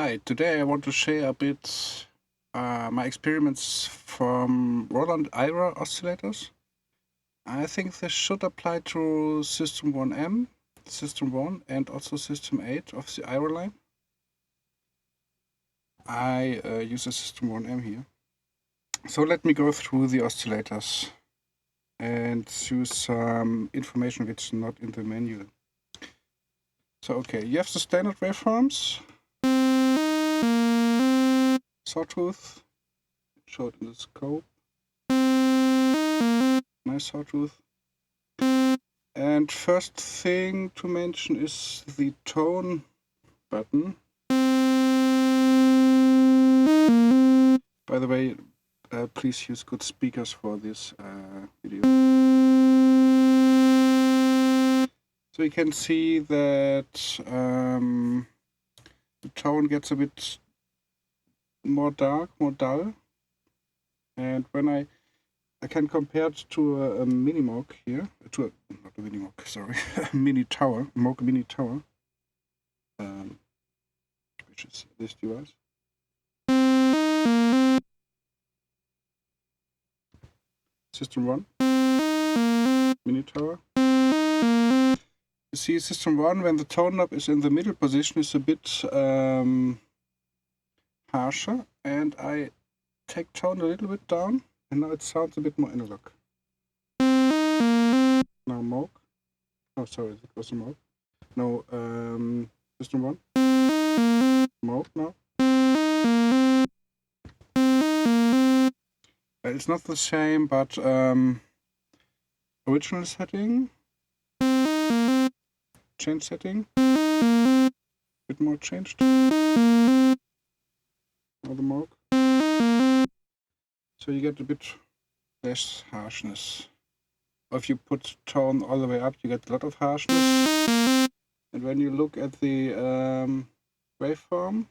Hi, today I want to share a bit my experiments from Roland Aira Oscillators. I think this should apply to System-1m, System-1 and also System-8 of the Aira line. I use a System-1m here. So let me go through the oscillators and use some information which is not in the manual. So okay, you have the standard waveforms. Sawtooth, showed in the scope. Nice sawtooth. And first thing to mention is the tone button. By the way, please use good speakers for this video. So you can see that the tone gets a bit more dark, more dull, and when I can compare it to a mini Moog here, not a mini Moog, sorry, a mini tower, Moog mini tower, which is this device. System-1 mini tower. You see, System-1, when the tone knob is in the middle position, is a bit harsher, and I take tone a little bit down, and now it sounds a bit more analog. Now Moog. Oh, sorry, that was a Moog. No, System-1. Moog now. It's not the same, but original setting, change setting, a bit more changed. Now the Moog. So you get a bit less harshness. Or if you put tone all the way up, you get a lot of harshness. And when you look at the waveform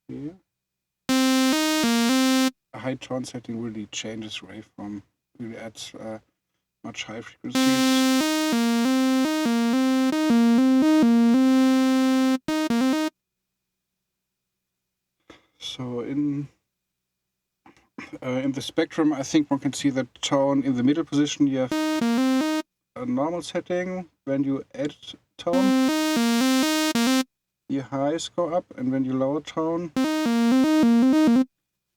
here, a high tone setting really changes waveform, really adds much high frequencies. So in the spectrum, I think one can see that tone in the middle position, you have a normal setting. When you add tone, your highs go up, and when you lower tone,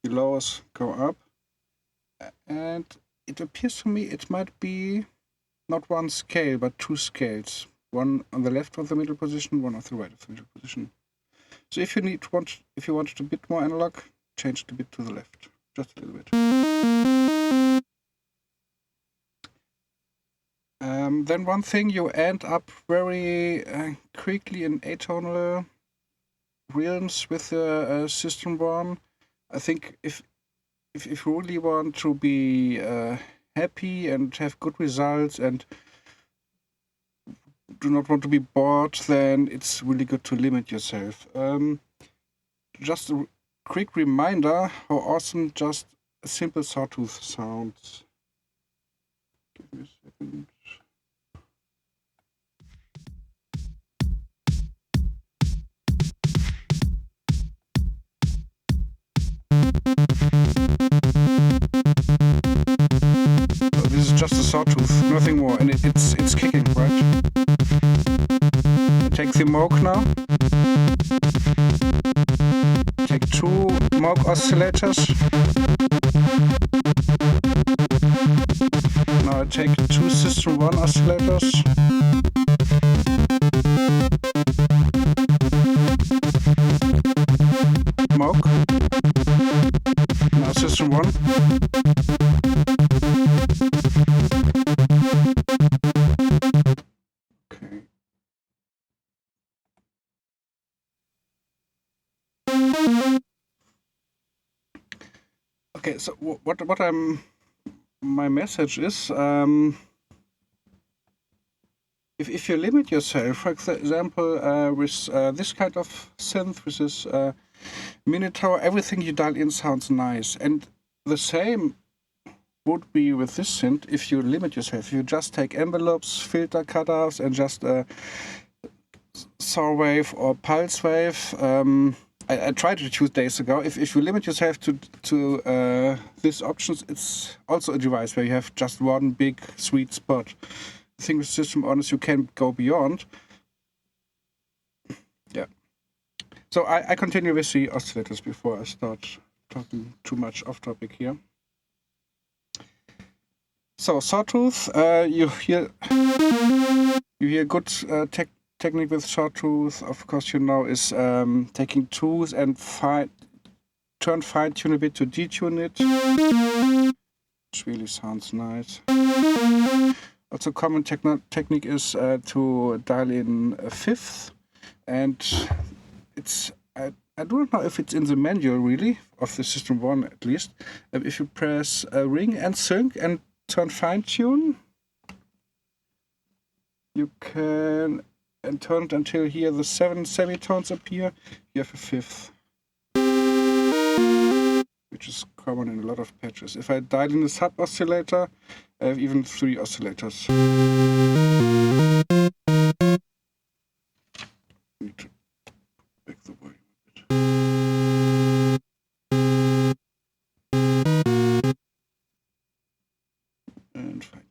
your lows go up. And it appears to me it might be not one scale, but two scales. One on the left of the middle position, one on the right of the middle position. So if you want it a bit more analog, change it a bit to the left. Just a little bit. Then one thing, you end up very quickly in atonal realms with the System-1. I think if you really want to be happy and have good results and do not want to be bored, then it's really good to limit yourself. Just a quick reminder how awesome just a simple sawtooth sounds. Give me a second. So this is just a sawtooth, nothing more, and it's kicking, right? I take the Moog now. Take two Moog oscillators. Now I take two System-1 oscillators. Moog. Now System-1. Okay. Okay, so what my message is, if you limit yourself, for example, with this kind of synth, with this mini tower, everything you dial in sounds nice, and the same would be with this synth if you limit yourself. If you just take envelopes, filter cutoffs, and just saw wave or pulse wave, I tried it 2 days ago. If you limit yourself to these options, it's also a device where you have just one big sweet spot. The thing with System-1 is you can go beyond. Yeah. So I continue with the oscillators before I start talking too much off topic here. So sawtooth, you hear good technique with sawtooth. Of course, you know, is taking tooth and fine-tune a bit to detune it, which really sounds nice. Also, common technique is to dial in a fifth, and it's I don't know if it's in the manual really of the System-1 at least. If you press ring and sync and turn fine-tune, you can turn it until here the 7 semitones appear. You have a fifth, which is common in a lot of patches. If I dial in a sub-oscillator, I have even 3 oscillators. Need to back the volume a bit. And fine-tune.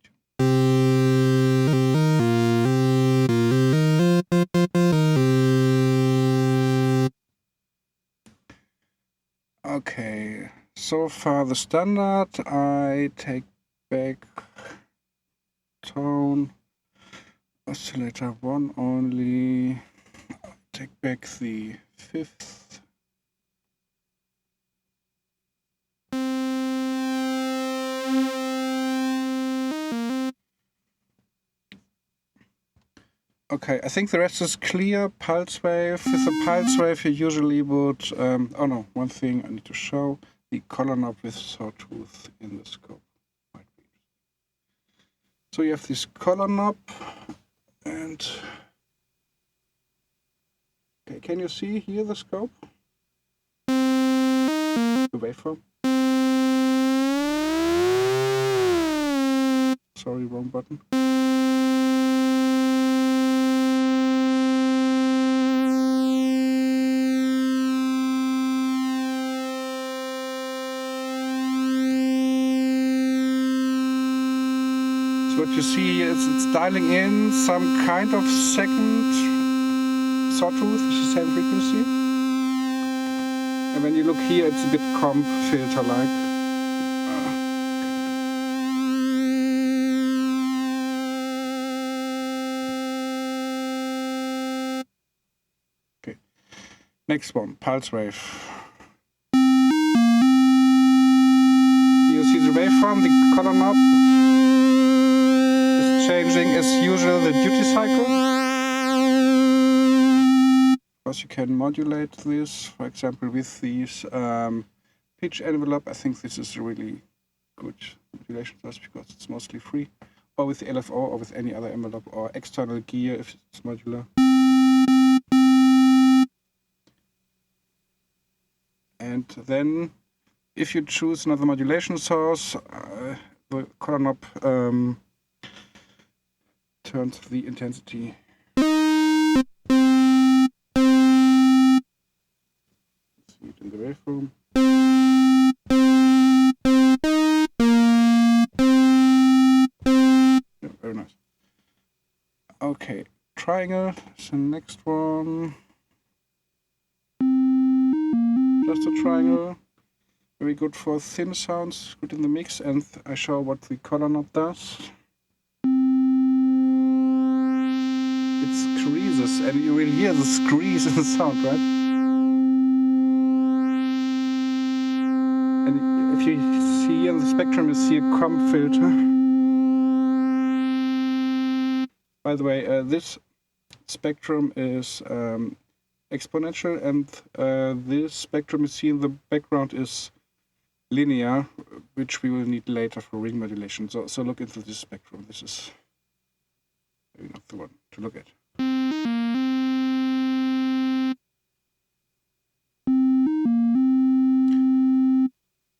Okay, so far the standard. I take back tone, oscillator 1 only, take back the fifth. Okay, I think the rest is clear. Pulse wave. With a pulse wave you usually would, oh no, one thing I need to show, the color knob with sawtooth in the scope. So you have this color knob, and okay, can you see here the scope? The waveform? Sorry, wrong button. So what you see is it's dialing in some kind of second sawtooth with the same frequency. And when you look here, it's a bit comp filter-like. Okay. Next one, pulse wave. You see the waveform, the color knob is changing as usual the duty cycle. Of course, you can modulate this, for example, with these pitch envelope. I think this is a really good modulation source because it's mostly free. Or with the LFO, or with any other envelope, or external gear if it's modular. And then, if you choose another modulation source, the color knob turns the intensity. See it in the waveform. Yeah, very nice. Okay, triangle is the next one. Just a triangle. Very good for thin sounds, good in the mix, and I show what the color knob does. It screezes, and you will hear the screeze in the sound, right? And if you see in the spectrum, you see a comp filter. By the way, this spectrum is exponential, and this spectrum you see in the background is linear, which we will need later for ring modulation. So look into this spectrum. This is maybe not the one to look at.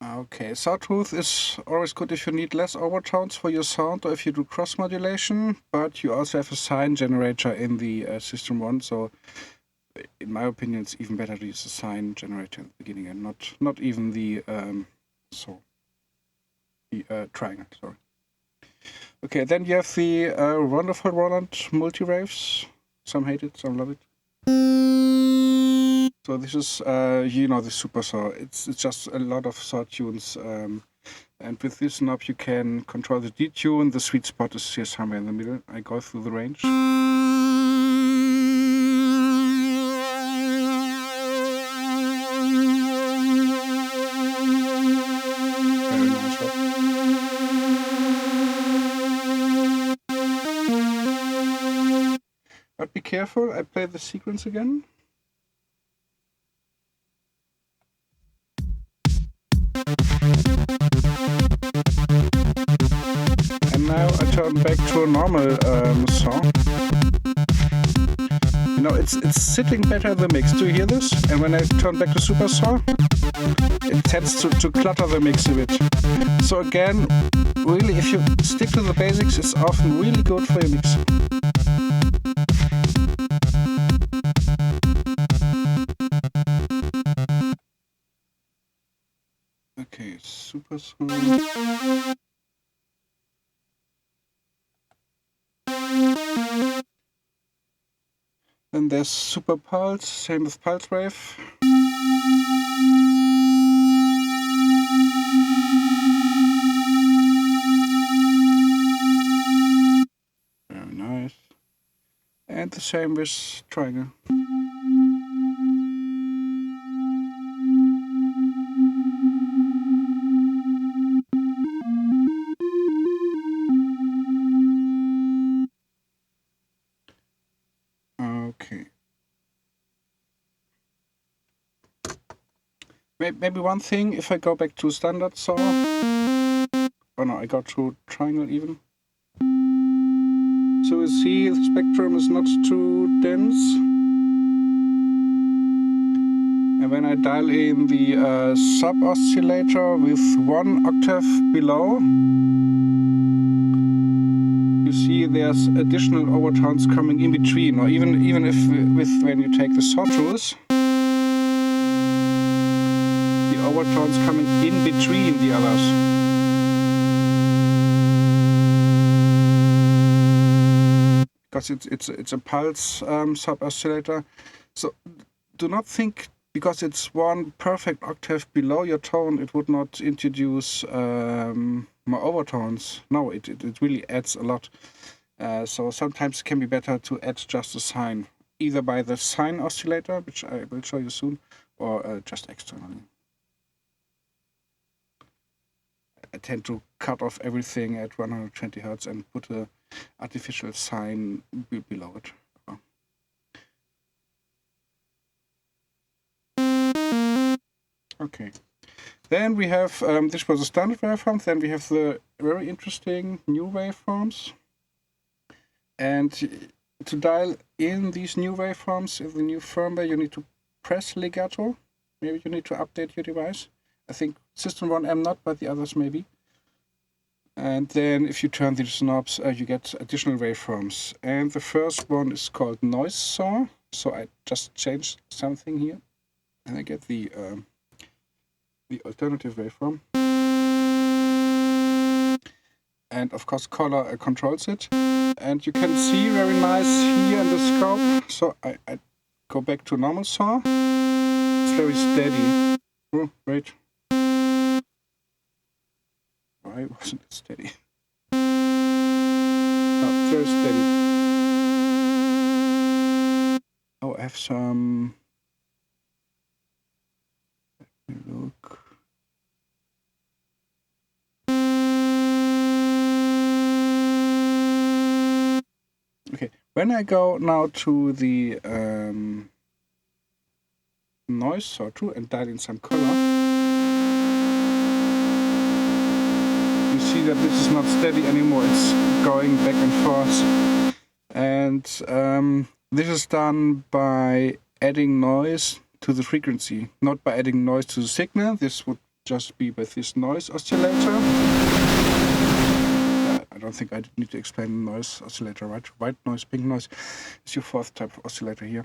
Okay, sawtooth is always good if you need less overtones for your sound or if you do cross-modulation, but you also have a sine generator in the System-1, so in my opinion, it's even better to use a sine generator at the beginning and not even the triangle. Sorry. Okay, then you have the wonderful Roland multi-waves. Some hate it, some love it. So this is the super saw. It's just a lot of saw tunes. And with this knob you can control the detune. The sweet spot is here somewhere in the middle. I go through the range. Very nice, right? But be careful, I play the sequence again. And now I turn back to a normal saw. You know, it's sitting better in the mix. Do you hear this? And when I turn back to super saw, it tends to clutter the mix a bit. So again, really, if you stick to the basics, it's often really good for your mix. Okay, super saw. Then there's super pulse, same with pulse wave. Very nice. And the same with triangle. Okay. Maybe one thing, if I go back to standard saw. Oh no, I got to triangle even. So you see the spectrum is not too dense. And when I dial in the Sub-Oscillator with 1 octave below, you see there's additional overtones coming in between, or even if when you take the saw tools, the overtones coming in between the others. Because it's a pulse Sub-Oscillator. So do not think because it's 1 perfect octave below your tone, it would not introduce more overtones. No, it really adds a lot. So sometimes it can be better to add just a sine, either by the sine oscillator, which I will show you soon, or just externally. I tend to cut off everything at 120 Hz and put a artificial sine below it. Okay. Then we have, this was a standard waveform, then we have the very interesting new waveforms. And to dial in these new waveforms, in the new firmware, you need to press legato. Maybe you need to update your device. I think System-1m not, but the others maybe. And then if you turn these knobs, you get additional waveforms. And the first one is called noise saw. So I just changed something here. And I get the alternative waveform. And of course color controls it. And you can see very nice here in the scope. So I go back to normal saw. It's very steady. Oh, wait. Why wasn't it steady? Oh, it's very steady. Oh, I have some... Let me look. Okay, when I go now to the noise saw too and dial in some color, you see that this is not steady anymore, it's going back and forth. And this is done by adding noise to the frequency, not by adding noise to the signal. This would just be with this noise oscillator. I don't think I need to explain the noise oscillator, right? White noise, pink noise is your fourth type of oscillator here.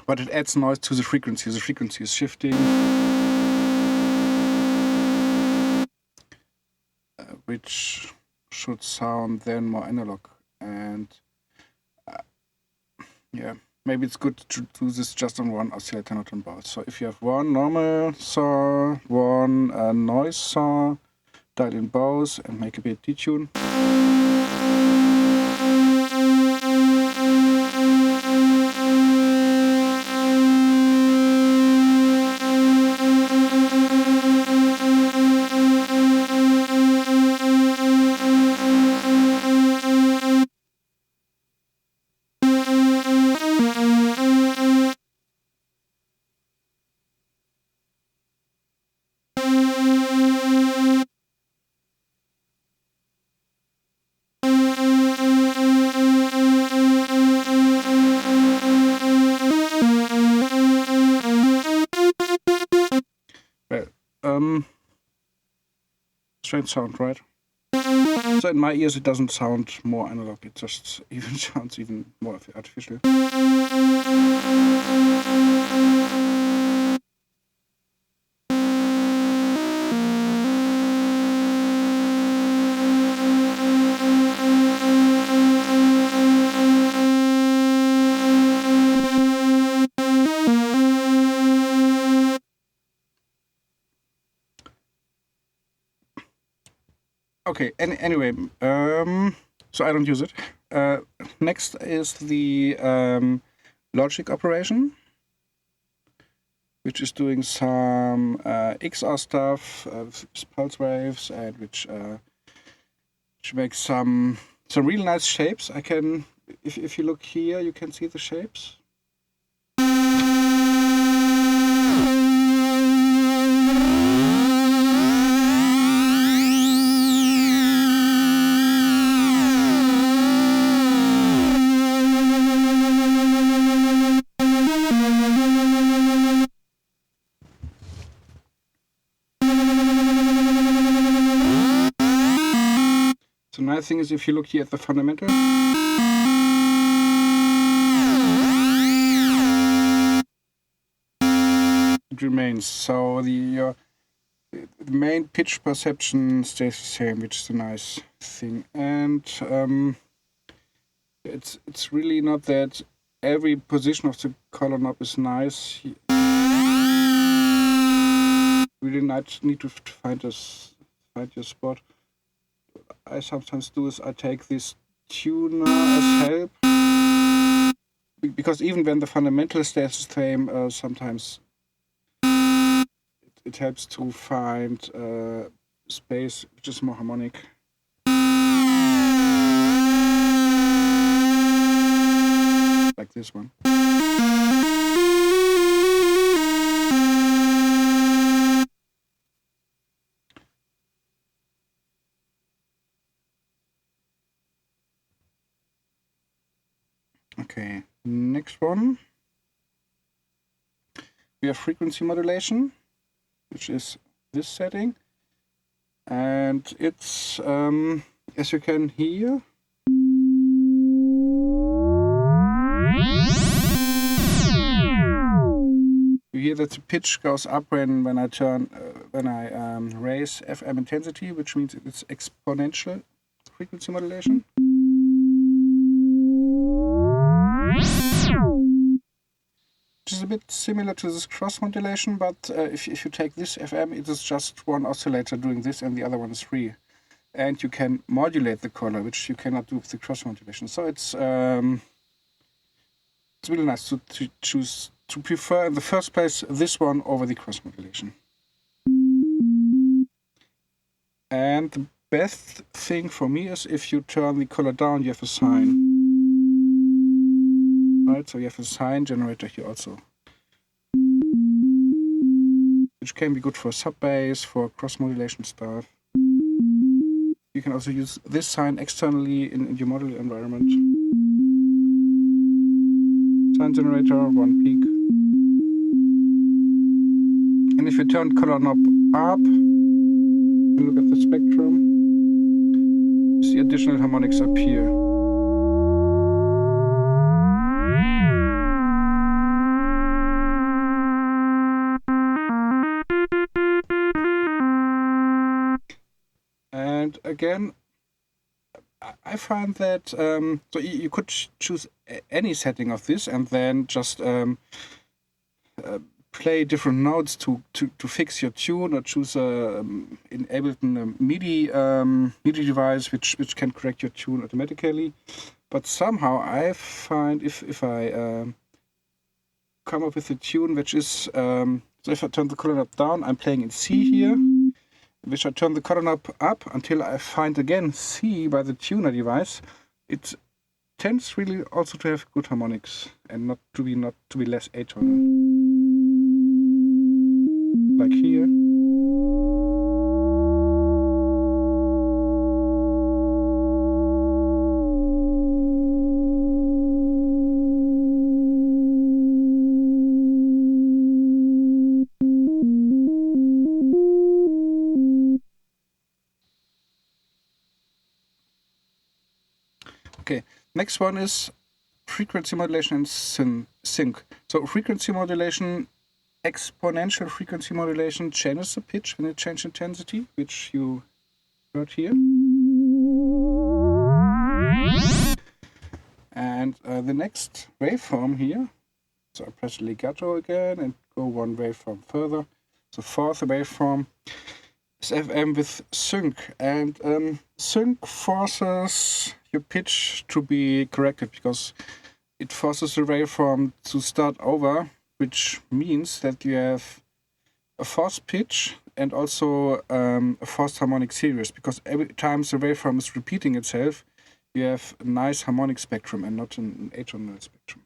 But it adds noise to the frequency. The frequency is shifting, which should sound then more analog. And yeah, maybe it's good to do this just on one oscillator, not on both. So if you have one normal saw, one noise saw, dial in both and make a bit detune. Strange sound, right? So in my ears it doesn't sound more analog, it just even sounds even more artificial. Okay, anyway, so I don't use it. Next is the logic operation, which is doing some XOR stuff, pulse waves, and which makes some really nice shapes. I can, if you look here, you can see the shapes. The nice thing is if you look here at the fundamental, it remains. So the main pitch perception stays the same, which is a nice thing. And it's really not that every position of the color knob is nice. You really need to find your spot. I sometimes do is I take this tuner as help, because even when the fundamental stays the same, sometimes it helps to find space which is more harmonic. Like this one. Okay, next one. We have frequency modulation, which is this setting. And it's, as you can hear, you hear that the pitch goes up when I raise FM intensity, which means it's exponential frequency modulation. Which is a bit similar to this cross-modulation, but if you take this FM, it is just one oscillator doing this and the other one is free. And you can modulate the color, which you cannot do with the cross-modulation. So it's really nice to choose, to prefer in the first place this one over the cross-modulation. And the best thing for me is if you turn the color down, you have a sine. Right, so you have a sine generator here also, which can be good for sub-bass, for cross-modulation stuff. You can also use this sine externally in your model environment. Sine generator, one peak. And if you turn color knob up and look at the spectrum, you see additional harmonics up here. again, I find that so you could choose any setting of this and then just play different notes to fix your tune, or choose enable a MIDI device which can correct your tune automatically. But somehow I find if I come up with a tune which is so if I turn the color knob down, I'm playing in C here. Which I turn the color knob up until I find again C by the tuner device, it tends really also to have good harmonics and not to be less atonal. Like here. Okay, next one is frequency modulation and sync. So frequency modulation, exponential frequency modulation changes the pitch when it changes intensity, which you heard here. And the next waveform here, so I press legato again and go one waveform further. So fourth waveform is FM with sync, and sync forces your pitch to be corrected because it forces the waveform to start over, which means that you have a forced pitch and also a forced harmonic series, because every time the waveform is repeating itself, you have a nice harmonic spectrum and not an atonal spectrum.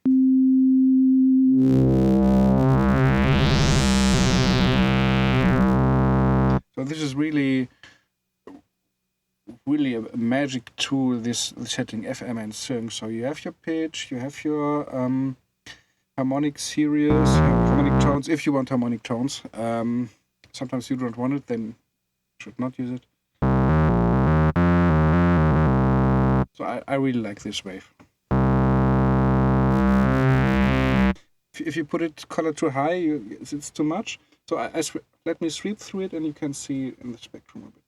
So this is really a magic tool, this setting FM and sync. So you have your pitch, you have your harmonic series, harmonic tones, if you want harmonic tones. Sometimes you don't want it, then you should not use it. So I really like this wave. If you put it color too high, it's too much. So let me sweep through it, and you can see in the spectrum a bit,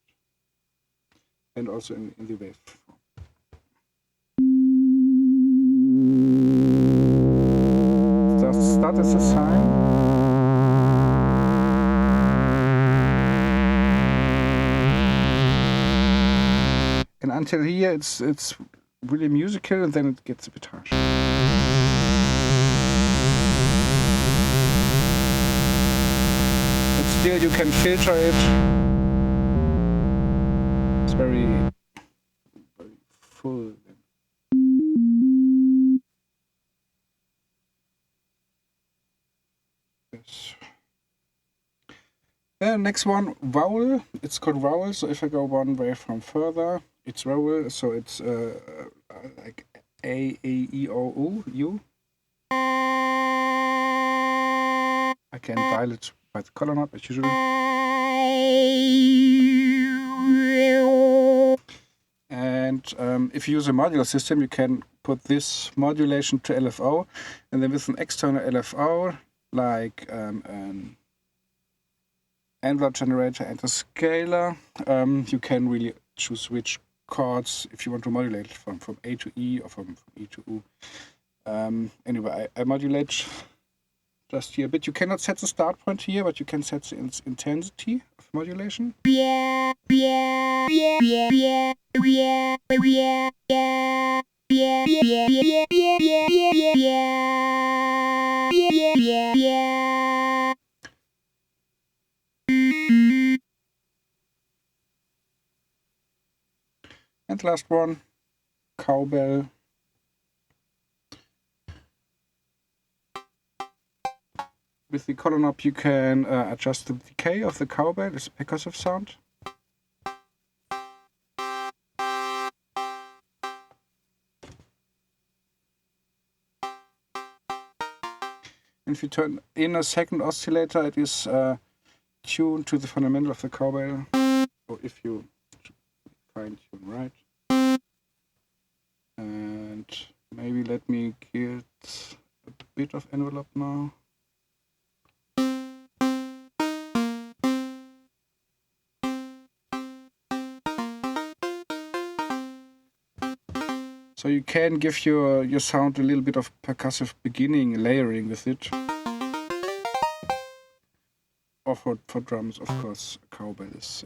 and also in the waveform. Just start as a sine. And until here, it's really musical, and then it gets a bit harsh. But still, you can filter it. It's very full. Yes. Next one, vowel. It's called vowel. So if I go one waveform further, it's vowel. So it's like A, E, O, U. I can dial it by the color knob as usual. And if you use a modular system, you can put this modulation to LFO, and then with an external LFO, like an envelope generator and a scaler, you can really choose which chords if you want to modulate from A to E or from E to U. Anyway, I modulate just here a bit. You cannot set the start point here, but you can set the intensity of modulation. And last one, Cowbell. With the color knob, you can adjust the decay of the cowbell, it's a percussive sound. And if you turn in a second oscillator, it is tuned to the fundamental of the cowbell. So if you fine tune right. And maybe let me get a bit of envelope now. So you can give your sound a little bit of percussive beginning, layering with it. Or for drums, of course, Cowbell is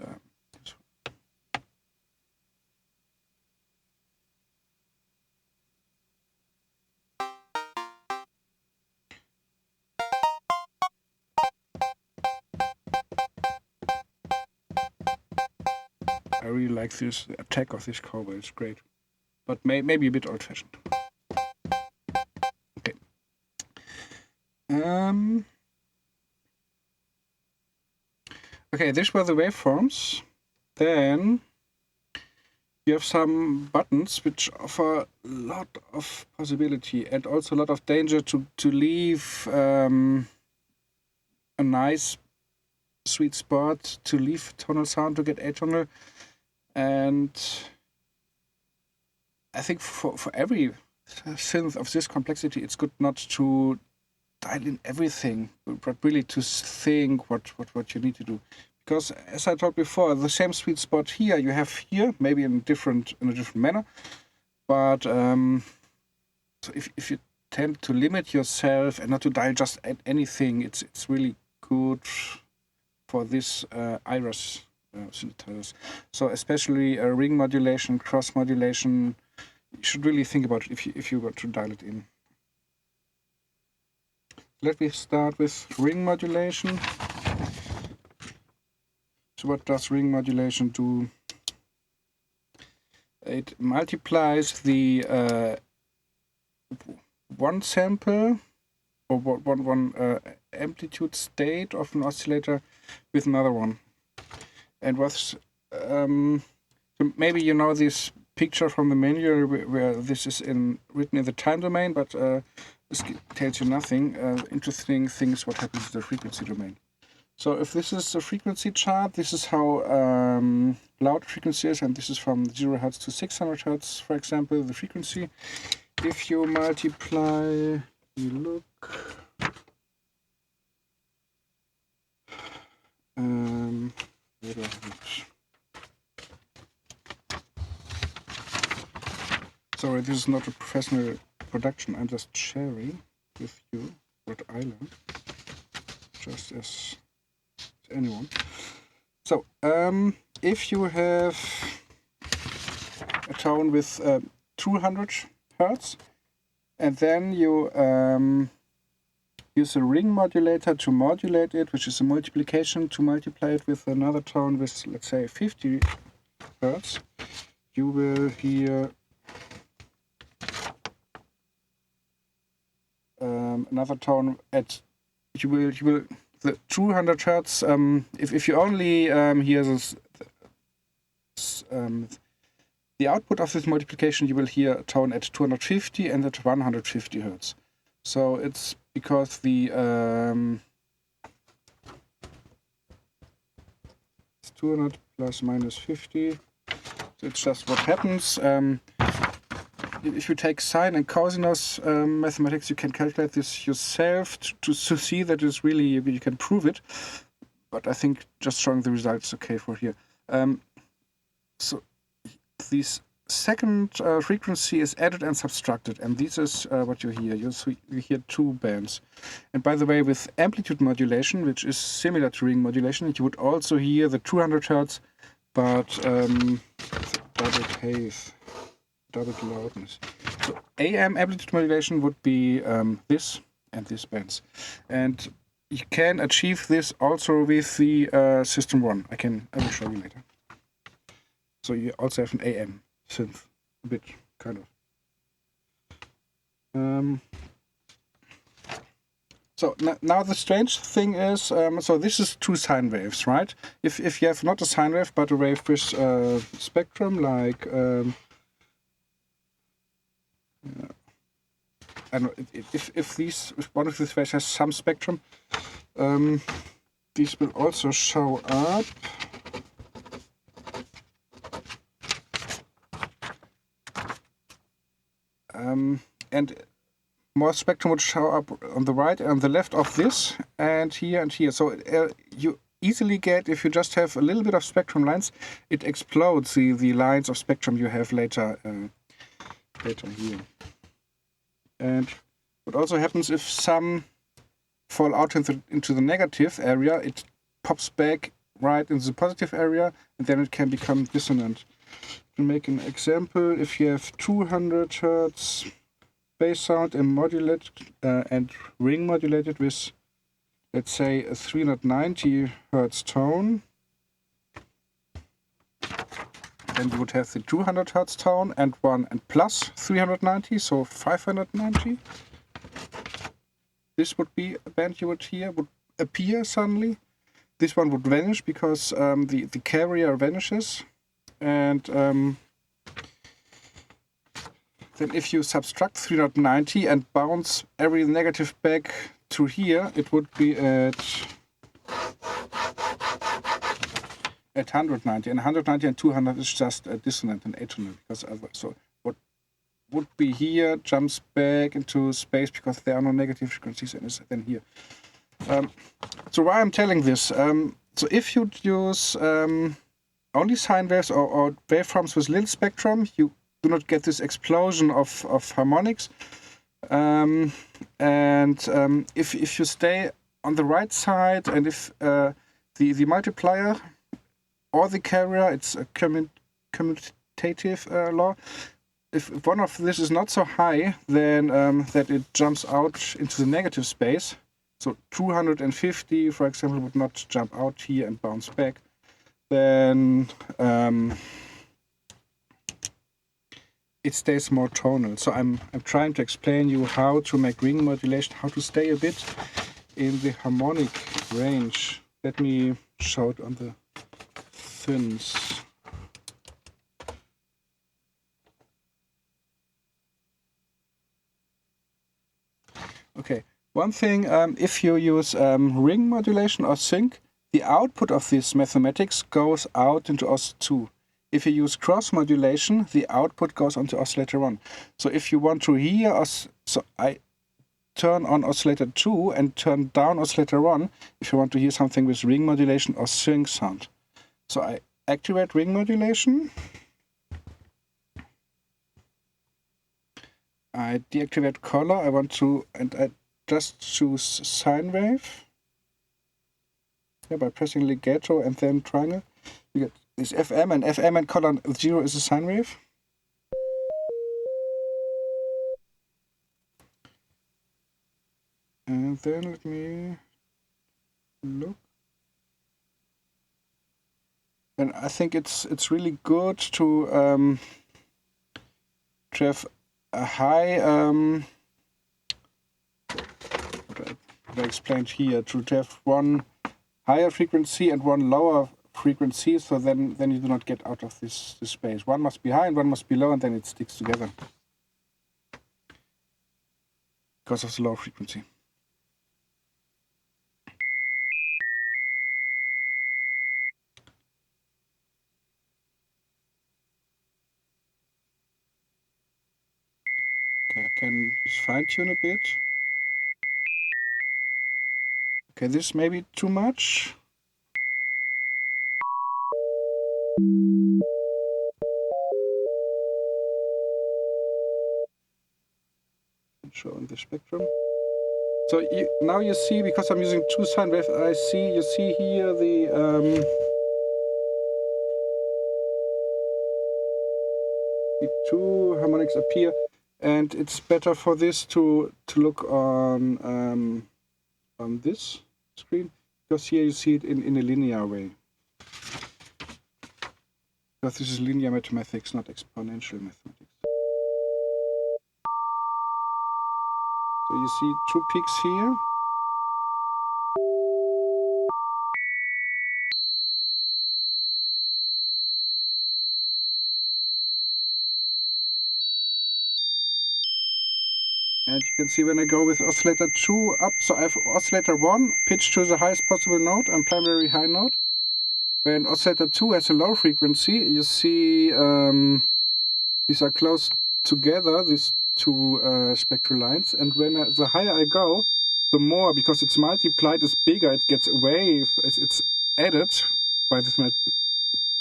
I really like this attack of this Cowbell, it's great. But maybe a bit old-fashioned. Okay. Okay, these were the waveforms. Then you have some buttons which offer a lot of possibility and also a lot of danger to leave a nice sweet spot, to leave tonal sound, to get atonal. And I think for every synth of this complexity, it's good not to dial in everything, but really to think what you need to do. Because as I told before, the same sweet spot here you have here, maybe in a different manner. But so if you tend to limit yourself and not to dial just at anything, it's really good for this Aira's oscillators. So especially ring modulation, cross modulation, you should really think about it if you want to dial it in. Let me start with ring modulation. So what does ring modulation do? It multiplies the one sample or one amplitude state of an oscillator with another one. And what's maybe you know this picture from the manual where this is written in the time domain, but this tells you nothing. Interesting things what happens in the frequency domain. So if this is a frequency chart, this is how loud frequency is, and this is from 0 Hz to 600 Hz, for example, the frequency. If you multiply, you look. Where do I have it? Sorry, this is not a professional production. I'm just sharing with you what I learned, just as anyone. So, if you have a tone with 200 Hertz, and then you use a ring modulator to modulate it, which is a multiplication to multiply it with another tone with, let's say, 50 Hertz, you will hear another tone at you will the 200 Hertz. If you only hear this, the output of this multiplication, you will hear a tone at 250 and at 150 Hertz. So it's because the it's 200 plus minus 50. So it's just what happens. If you take sine and cosinus mathematics, you can calculate this yourself to see that it's really, you can prove it. But I think just showing the result is okay for here. So this second frequency is added and subtracted, and this is what you hear. You hear two bands. And by the way, with amplitude modulation, which is similar to ring modulation, you would also hear the 200 Hertz, but double pace. Double loudness. So AM amplitude modulation would be this and this bands, and you can achieve this also with the System-1. I will show you later. So you also have an AM synth, a bit kind of. So now the strange thing is, so this is two sine waves, right? If you have not a sine wave but a wave with spectrum like. I don't know, if one of these waves has some spectrum, these will also show up. And more spectrum would show up on the right and the left of this, and here and here. So you easily get, if you just have a little bit of spectrum lines, it explodes the lines of spectrum you have later. data here. And what also happens if some fall out into the negative area, it pops back right into the positive area, and then it can become dissonant. To make an example, if you have 200 Hertz bass sound and modulate and ring modulated with, let's say, a 390 Hertz tone, then you would have the 200 Hertz tone and plus 390, so 590. This would be a band you would hear, would appear suddenly. This one would vanish because the carrier vanishes. And then if you subtract 390 and bounce every negative back to here, it would be at 190. And 190 and 200 is just a dissonant and atonal. Because so what would be here jumps back into space because there are no negative frequencies and is then here. So why I'm telling this? So if you use only sine waves or waveforms with little spectrum, you do not get this explosion of harmonics. If you stay on the right side, and if the multiplier or the carrier, it's a commutative law. If one of this is not so high, then that it jumps out into the negative space. So 250, for example, would not jump out here and bounce back. Then it stays more tonal. So I'm trying to explain you how to make ring modulation, how to stay a bit in the harmonic range. Let me show it on the fins. Okay, one thing, if you use ring modulation or sync, the output of this mathematics goes out into OS2. If you use cross-modulation, the output goes onto Oscillator 1. So if you want to hear, so I turn on Oscillator 2 and turn down Oscillator 1 if you want to hear something with ring modulation or sync sound. So I activate ring modulation. I deactivate color. And I just choose sine wave. Yeah, by pressing legato and then triangle, you get this FM, and FM and color 0 is a sine wave. And then let me look. And I think it's really good to have a high what I explained here, to have one higher frequency and one lower frequency, so then you do not get out of this space. One must be high and one must be low, and then it sticks together because of the low frequency. Okay, I can just fine tune a bit. Okay, this may be too much. Showing the spectrum. So now you see, because I'm using two sine waves, you see here the two harmonics appear, and it's better for this to look on this screen, because here you see it in a linear way. Because this is linear mathematics, not exponential mathematics. So you see two peaks here. And you can see when I go with oscillator 2 up, so I have oscillator 1 pitched to the highest possible note and primary high note. When oscillator 2 has a low frequency, you see these are close together, these two spectral lines. And when the higher I go, the more, because it's multiplied, it's bigger, it gets a wave, it's added by this,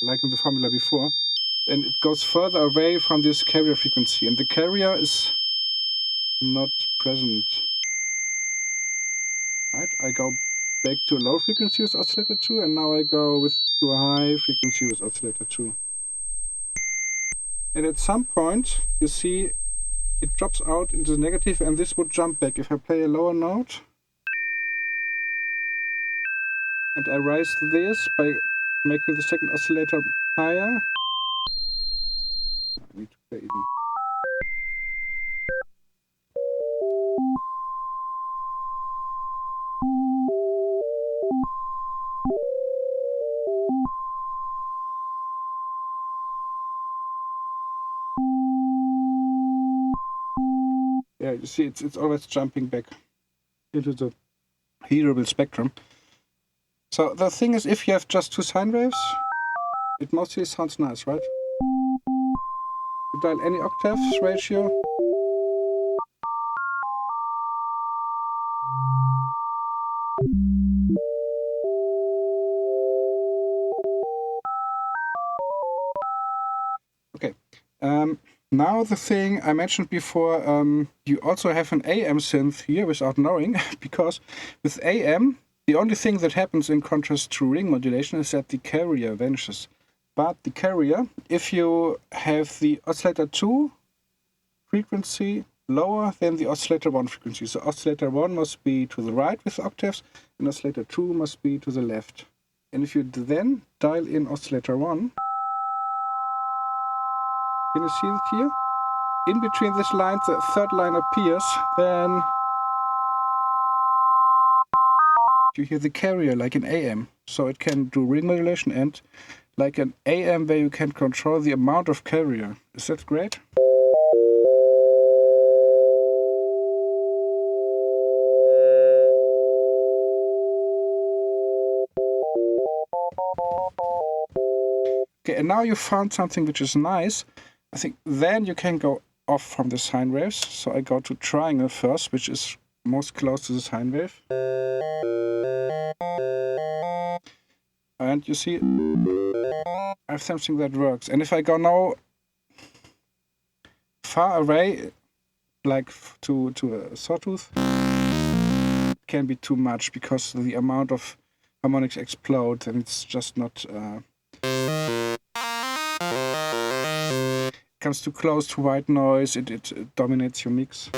like in the formula before. and it goes further away from this carrier frequency, and the carrier is not present. Right, I go back to a low frequency with oscillator 2, and now I go to a high frequency with oscillator 2. And at some point, you see it drops out into the negative, and this would jump back. If I play a lower note, and I raise this by making the second oscillator higher, I need to play even. Yeah, you see, it's always jumping back into the hearable spectrum. So the thing is, if you have just two sine waves, it mostly sounds nice, right? You dial any octaves ratio. Okay. Now the thing I mentioned before, you also have an AM synth here without knowing, because with AM, the only thing that happens in contrast to ring modulation is that the carrier vanishes. But the carrier, if you have the oscillator 2 frequency lower than the oscillator 1 frequency, so oscillator 1 must be to the right with octaves, and oscillator 2 must be to the left. And if you then dial in oscillator 1, can you see it here? In between this line, the third line appears, then you hear the carrier like an AM. So it can do ring modulation and like an AM where you can control the amount of carrier. Is that great? Okay, and now you found something which is nice. I think then you can go off from the sine waves. So I go to triangle first, which is most close to the sine wave. And you see, I have something that works. And if I go now far away, like to a sawtooth, it can be too much because the amount of harmonics explode, and it's just not... comes too close to white noise, it dominates your mix.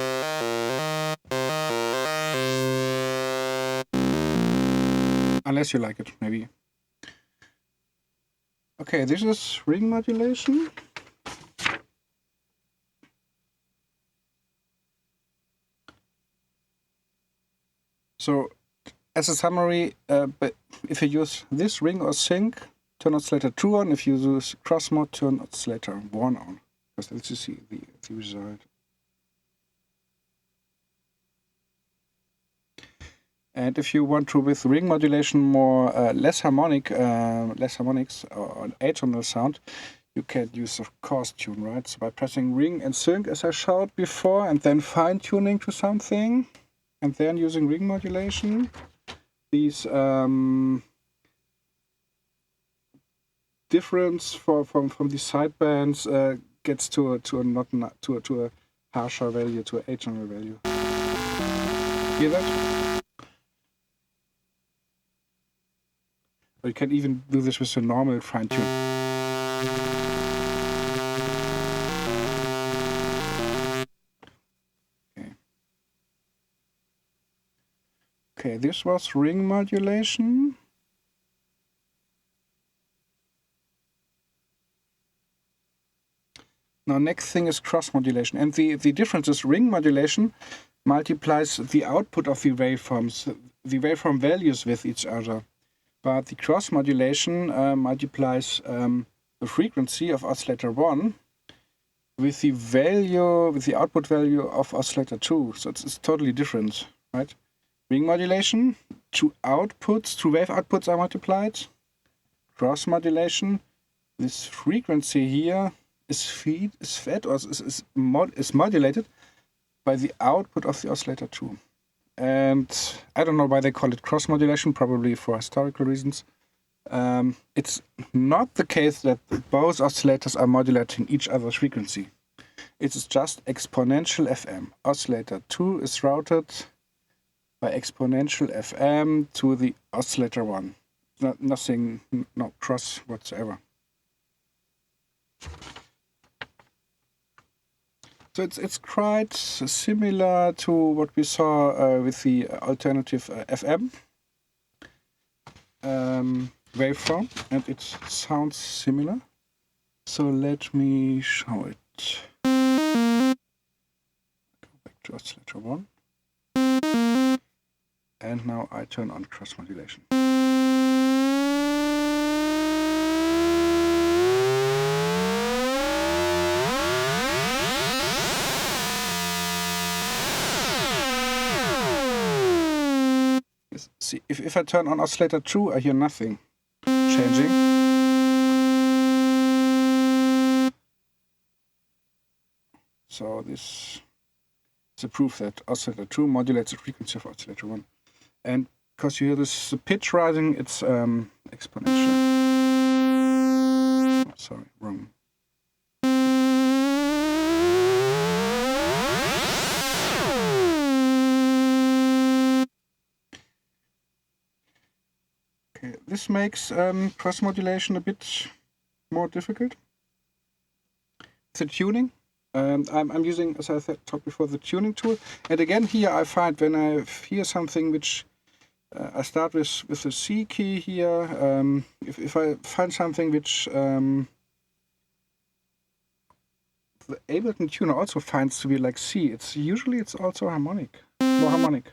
Unless you like it, maybe. Okay, this is ring modulation. So, as a summary, but if you use this ring or sync, turn oscillator 2 on. If you use cross-mod, turn oscillator 1 on. Because let's just see the result. And if you want to, with ring modulation, more less harmonics or an atonal sound, you can use a coarse tune, right? So by pressing ring and sync, as I showed before, and then fine-tuning to something, and then using ring modulation, these difference from the sidebands gets to a harsher value, to an atonal value. Hear that? Or you can even do this with a normal fine tune. Okay, this was ring modulation. Now, next thing is cross-modulation. And the difference is ring modulation multiplies the output of the waveforms, the waveform values with each other. But the cross-modulation multiplies the frequency of oscillator 1 with the value, with the output value of oscillator 2. So it's totally different, right? Ring modulation, two wave outputs are multiplied. Cross-modulation, this frequency here is modulated by the output of the oscillator 2. And I don't know why they call it cross-modulation, probably for historical reasons. It's not the case that both oscillators are modulating each other's frequency. It is just exponential FM. Oscillator 2 is routed by exponential FM to the oscillator 1. Nothing, no cross whatsoever. So it's quite similar to what we saw with the alternative FM waveform, and it sounds similar. So let me show it. Go back to oscillator 1. And now I turn on cross-modulation. See, if I turn on oscillator 2, I hear nothing changing. So this is a proof that oscillator 2 modulates the frequency of oscillator 1. And because you hear this pitch rising, it's exponential. Oh, sorry, wrong. Okay, this makes cross-modulation a bit more difficult. The tuning. I'm using, as I talked before, the tuning tool. And again, here I find when I hear something which I start with the C key here. If I find something which the Ableton tuner also finds to be like C, it's usually also harmonic, more harmonic.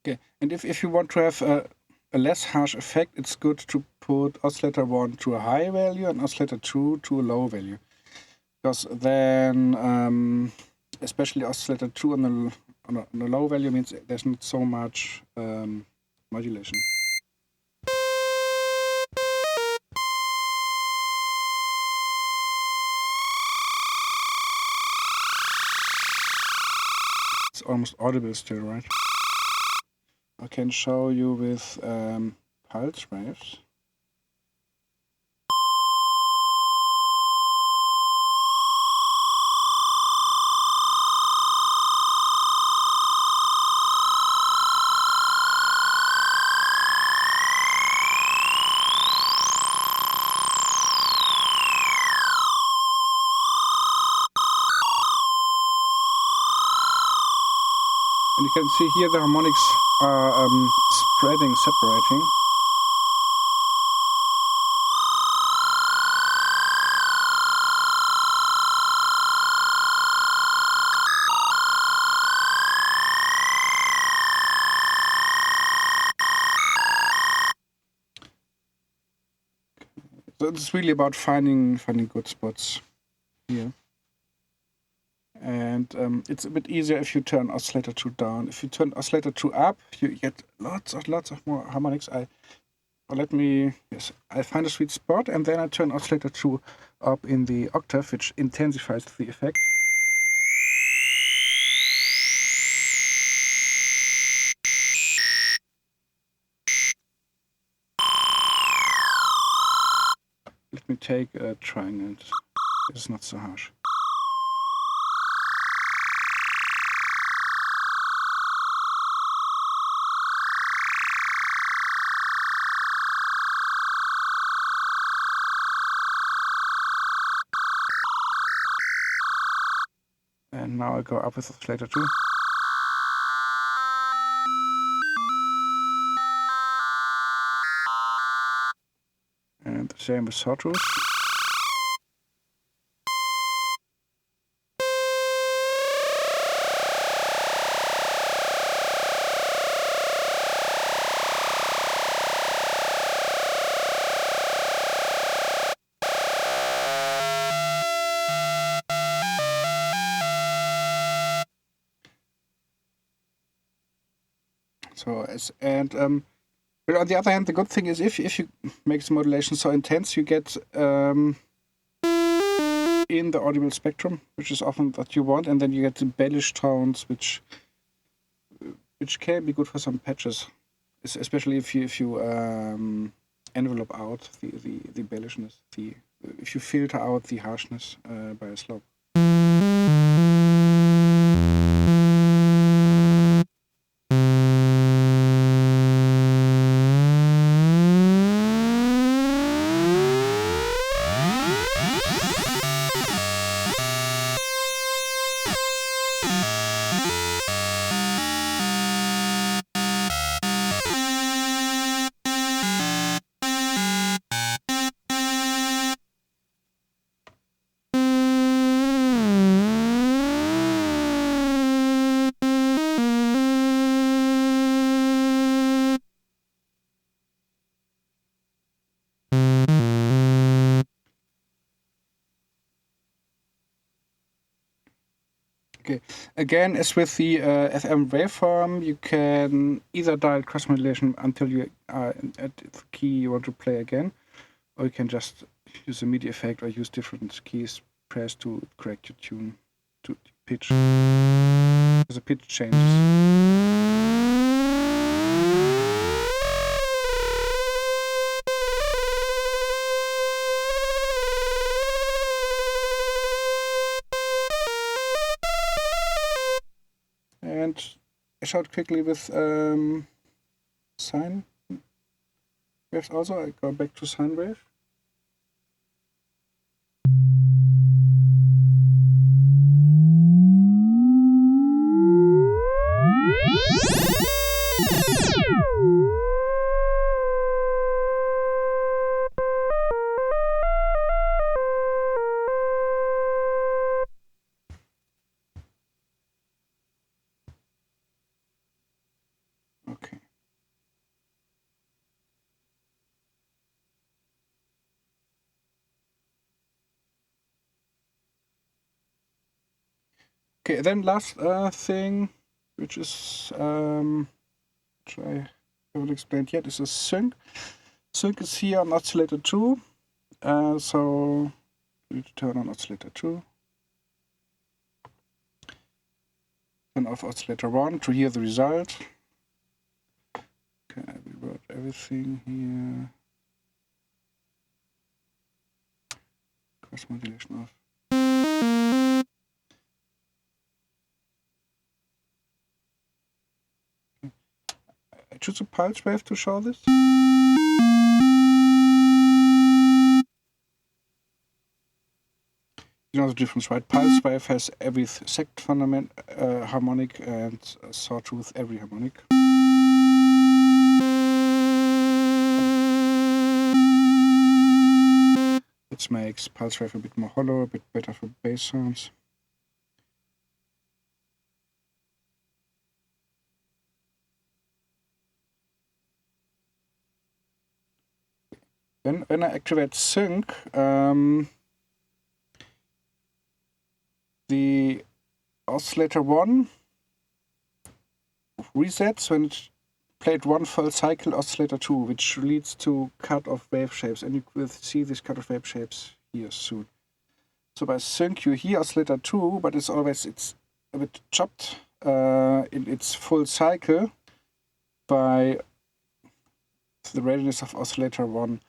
Okay, and if you want to have a less harsh effect, it's good to put oscillator 1 to a high value and oscillator 2 to a low value. Because then, especially oscillator 2 on a low value means there's not so much modulation. It's almost audible still, right? I can show you with pulse waves. And you can see here the harmonics are spreading, separating. So it's really about finding good spots here. And it's a bit easier if you turn oscillator 2 down. If you turn oscillator 2 up, you get lots of more harmonics. I find a sweet spot, and then I turn oscillator 2 up in the octave, which intensifies the effect. Let me take a triangle. It's not so harsh. And now I go up with oscillator 2. And the same with sawtooth. So but on the other hand, the good thing is if you make the modulation so intense, you get in the audible spectrum, which is often what you want, and then you get the bellish tones, which can be good for some patches, especially if you envelope out the bellishness, if you filter out the harshness by a slope. Okay, again, as with the FM waveform, you can either dial cross-modulation until you are at the key you want to play again, or you can just use a MIDI effect or use different keys pressed to correct your tune to pitch. The pitch changes. And I showed quickly with sine waves also. I go back to sine wave. Okay. Okay, then last thing, which is which I haven't explained yet, is a sync. Sync is here on oscillator 2. So we need to turn on oscillator 2. Turn off oscillator 1 to hear the result. Okay, I rewrote everything here. Cross-modulation off. Okay. I choose a pulse wave to show this. You know the difference, right? Pulse wave has every second harmonic, and sawtooth every harmonic. Which makes pulse wave a bit more hollow, a bit better for bass sounds. Then when I activate sync, the oscillator 1 resets when it played one full cycle oscillator 2, which leads to cut of wave shapes, and you will see these cut of wave shapes here soon. So by sync you hear oscillator 2, but it's a bit chopped in its full cycle by the readiness of oscillator 1.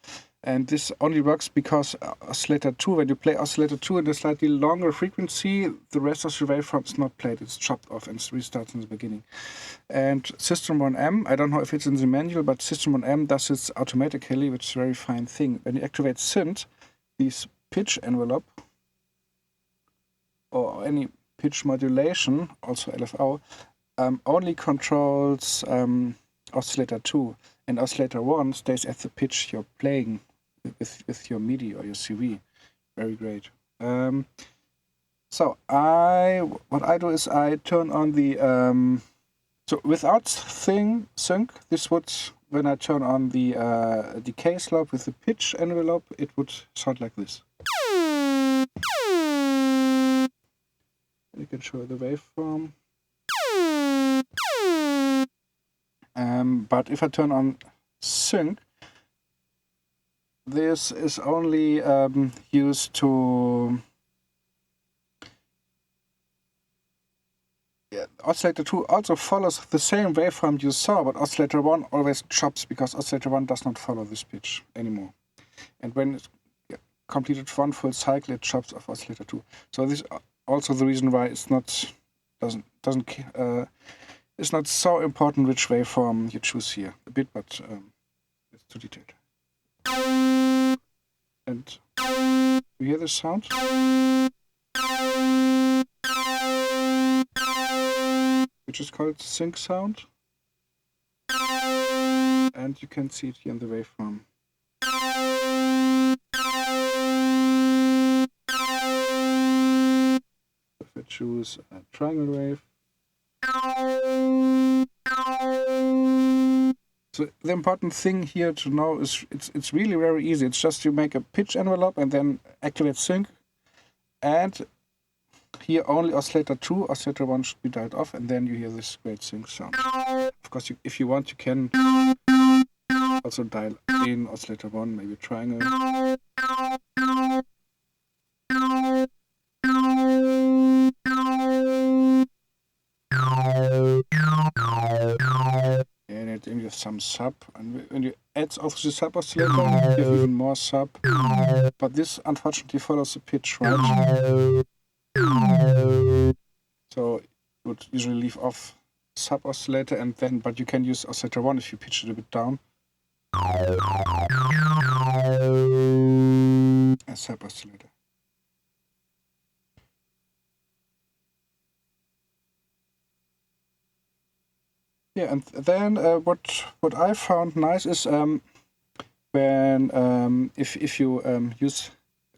And this only works because oscillator 2, when you play oscillator 2 in a slightly longer frequency, the rest of the waveform is not played, it's chopped off and restarts in the beginning. And System-1m, I don't know if it's in the manual, but System-1m does it automatically, which is a very fine thing. When you activate synth, this pitch envelope, or any pitch modulation, also LFO, only controls oscillator 2, and oscillator 1 stays at the pitch you're playing with your MIDI or your CV. Very great. So what I do is I turn on the so without sync, this would, when I turn on the decay slope with the pitch envelope, it would sound like this. You can show the waveform. But if I turn on sync, this is only used to Oscillator 2 also follows the same waveform you saw, but Oscillator 1 always chops because Oscillator 1 does not follow this pitch anymore. And when it's completed one full cycle, it chops off Oscillator 2. So this is also the reason why it's not it's not so important which waveform you choose here. A bit, but it's too detailed. And you hear this sound? Which is called sync sound. And you can see it here in the waveform. If I choose a triangle wave. So the important thing here to know is it's really very easy. It's just you make a pitch envelope and then activate sync. And here only Oscillator 2, Oscillator 1 should be dialed off, and then you hear this great sync sound. Of course, if you want, you can also dial in Oscillator 1, maybe triangle. And then you have some sub, and when you add also the sub-oscillator, you have even more sub. But this unfortunately follows the pitch, right? So you would usually leave off sub-oscillator and then, but you can use Oscillator 1 if you pitch it a bit down. A sub-oscillator. Yeah, and then what I found nice is when if you use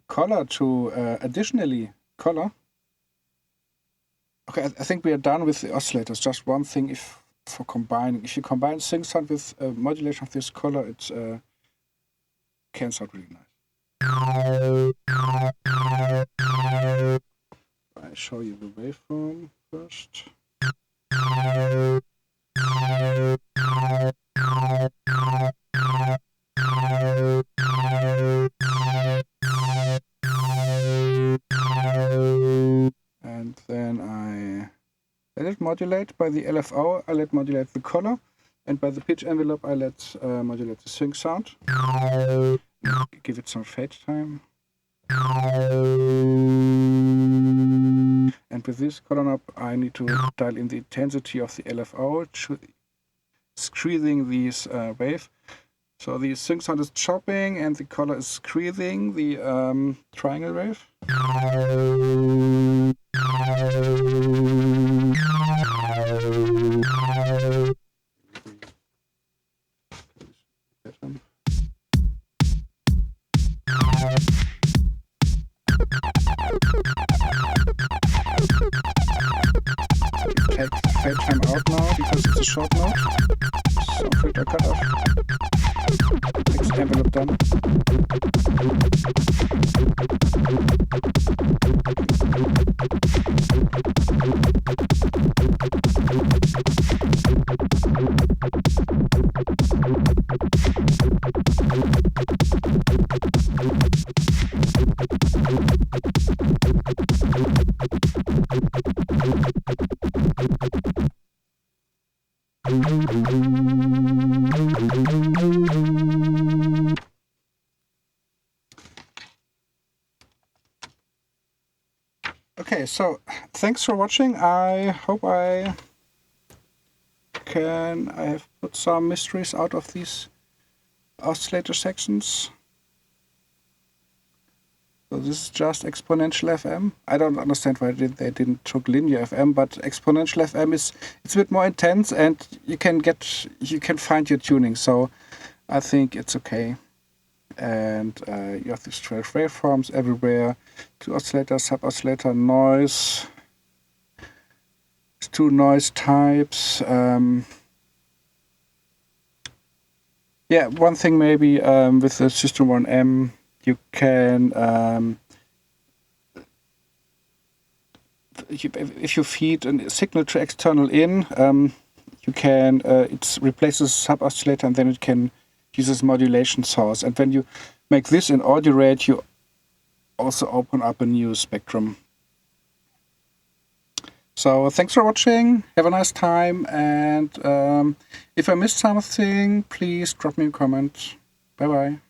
color to additionally color. Okay, I think we are done with the oscillators. Just one thing for combining. If you combine sync sound with modulation of this color, it can sound really nice. I show you the waveform first. And then I let it modulate by the LFO, I let modulate the color, and by the pitch envelope I let modulate the sync sound. Give it some fade time. And with this color knob I need to dial in the intensity of the LFO, squeezing this wave. So the sync sound is chopping and the color is squeezing the triangle wave. Take fade time out now because it's a short note. So filter cut off. Next envelope done. Okay, so thanks for watching. I hope I have put some mysteries out of these oscillator sections. So this is just exponential FM. I don't understand why they didn't took linear FM, but exponential FM it's a bit more intense and you can find your tuning. So I think it's okay. And you have these 12 waveforms everywhere, 2 oscillators, sub-oscillator, noise, 2 noise types. Yeah, one thing maybe with the System-1m, you can, if you feed a signal to external in, you can it replaces sub-oscillator, and then it can use this modulation source. And when you make this in audio rate, you also open up a new spectrum. So thanks for watching, have a nice time, and if I missed something, please drop me a comment. Bye bye.